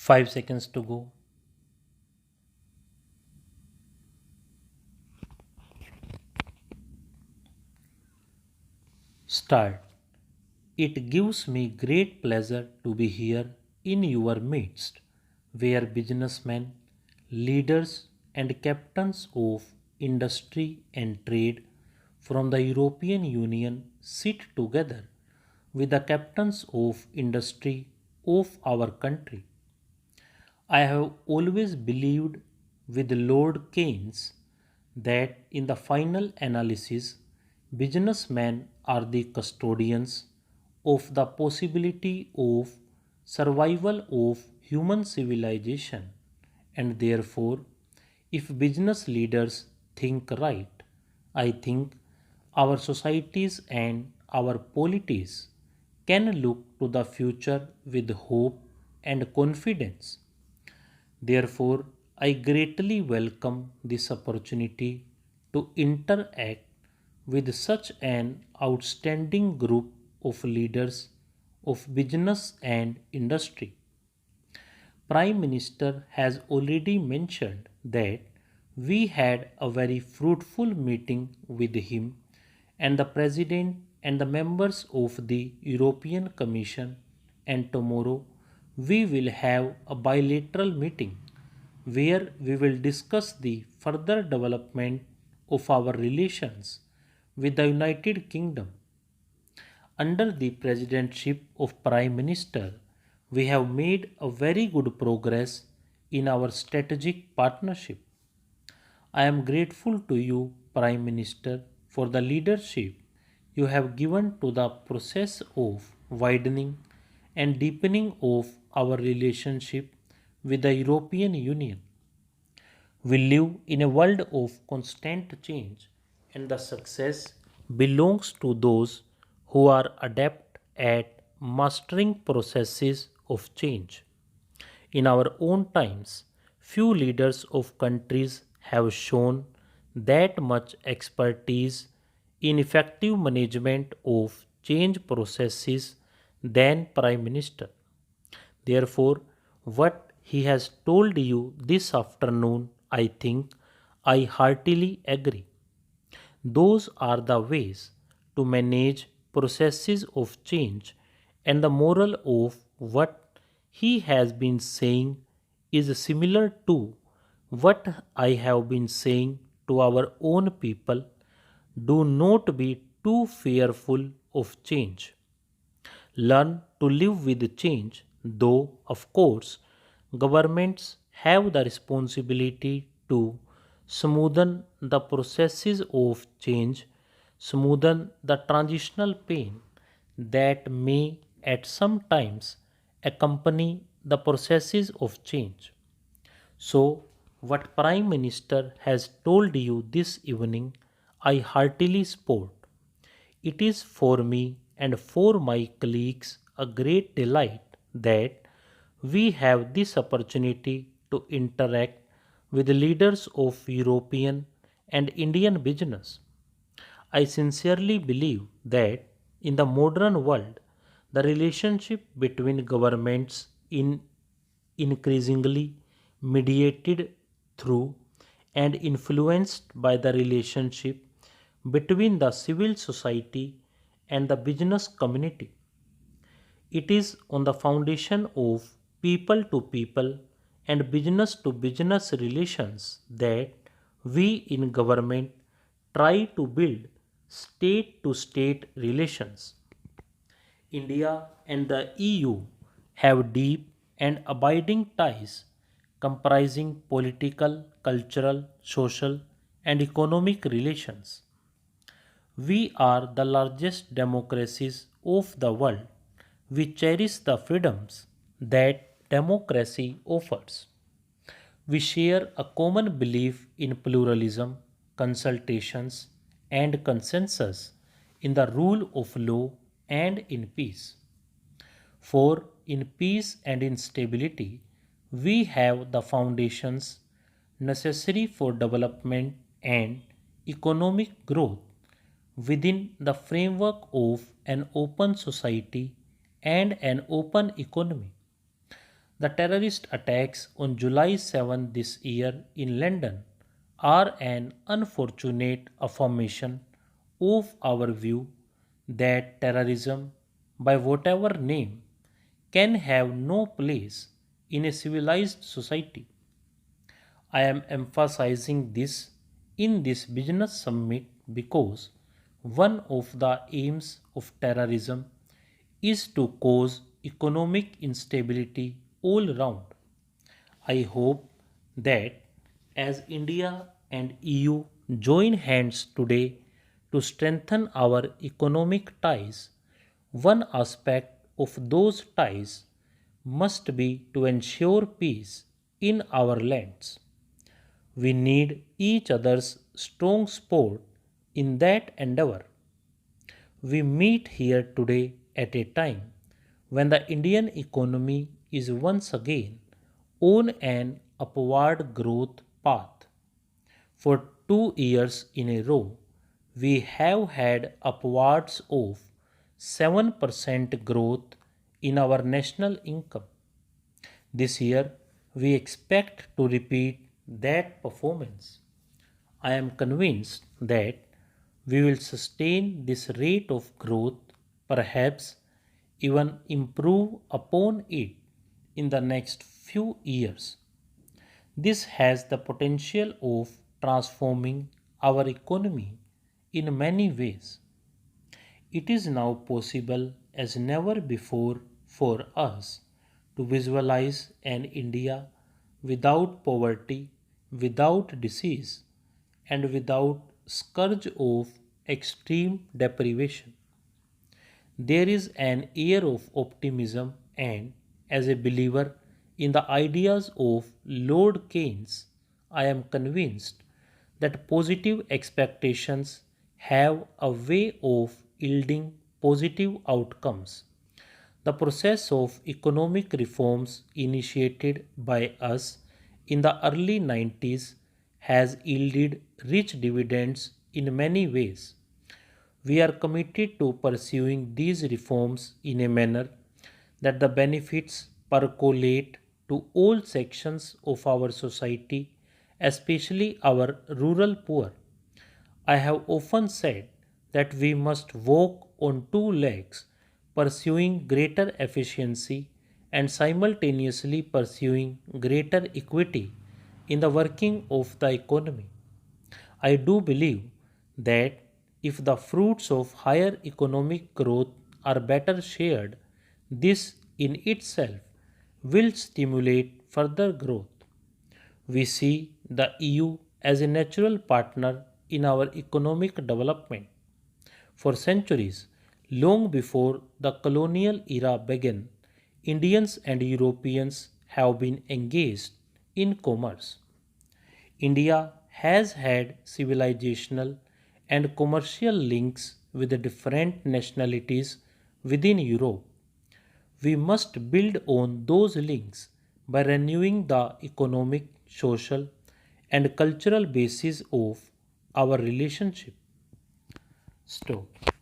5 seconds to go. Start. It gives me great pleasure to be here in your midst, where businessmen, leaders, and captains of industry and trade from the European Union sit together with the captains of industry of our country. I have always believed with Lord Keynes that in the final analysis, businessmen are the custodians of the possibility of survival of human civilization, and therefore, if business leaders think right, I think our societies and our polities can look to the future with hope and confidence. Therefore, I greatly welcome this opportunity to interact with such an outstanding group of leaders of business and industry. Prime Minister has already mentioned that we had a very fruitful meeting with him and the President and the members of the European Commission, and tomorrow we will have a bilateral meeting where we will discuss the further development of our relations with the United Kingdom. Under the presidentship of Prime Minister, we have made a very good progress in our strategic partnership. I am grateful to you, Prime Minister, for the leadership you have given to the process of widening and deepening of our relationship with the European Union. We live in a world of constant change, and the success belongs to those who are adept at mastering processes of change. In our own times, few leaders of countries have shown that much expertise in effective management of change processes than Prime Minister. Therefore, what he has told you this afternoon, I think I heartily agree. Those are the ways to manage processes of change, and the moral of what he has been saying is similar to what I have been saying to our own people. Do not be too fearful of change. Learn to live with change, though, of course, governments have the responsibility to smoothen the processes of change, smoothen the transitional pain that may at some times accompany the processes of change. So, what Prime Minister has told you this evening, I heartily support. It is for me and for my colleagues a great delight that we have this opportunity to interact with the leaders of European and Indian business. I sincerely believe that in the modern world, the relationship between governments in increasingly mediated through and influenced by the relationship between the civil society and the business community. It is on the foundation of people to people and business to business relations that we in government try to build state to state relations. India and the EU have deep and abiding ties comprising political, cultural, social, and economic relations. We are the largest democracies of the world. We cherish the freedoms that democracy offers. We share a common belief in pluralism, consultations, and consensus, in the rule of law, and in peace. For in peace and in stability, we have the foundations necessary for development and economic growth within the framework of an open society and an open economy. The terrorist attacks on July 7 this year in London are an unfortunate affirmation of our view that terrorism, by whatever name, can have no place in a civilized society. I am emphasizing this in this business summit because one of the aims of terrorism is to cause economic instability all round. I hope that as India and EU join hands today to strengthen our economic ties, one aspect of those ties must be to ensure peace in our lands. We need each other's strong support in that endeavor. We meet here today at a time when the Indian economy is once again on an upward growth path. For 2 years in a row, we have had upwards of 7% growth in our national income. This year, we expect to repeat that performance. I am convinced that we will sustain this rate of growth, perhaps even improve upon it in the next few years. This has the potential of transforming our economy in many ways. It is now possible as never before for us to visualize an India without poverty, without disease, and without scourge of extreme deprivation. There is an air of optimism, and as a believer in the ideas of Lord Keynes, I am convinced that positive expectations have a way of yielding positive outcomes. The process of economic reforms initiated by us in the early 90s has yielded rich dividends in many ways. We are committed to pursuing these reforms in a manner that the benefits percolate to all sections of our society, especially our rural poor. I have often said that we must walk on two legs, pursuing greater efficiency and simultaneously pursuing greater equity in the working of the economy. I do believe that if the fruits of higher economic growth are better shared, this in itself will stimulate further growth. We see the EU as a natural partner in our economic development. For centuries, long before the colonial era began, Indians and Europeans have been engaged in commerce. India has had civilizational and commercial links with the different nationalities within Europe. We must build on those links by renewing the economic, social, and cultural basis of our relationship. Stop.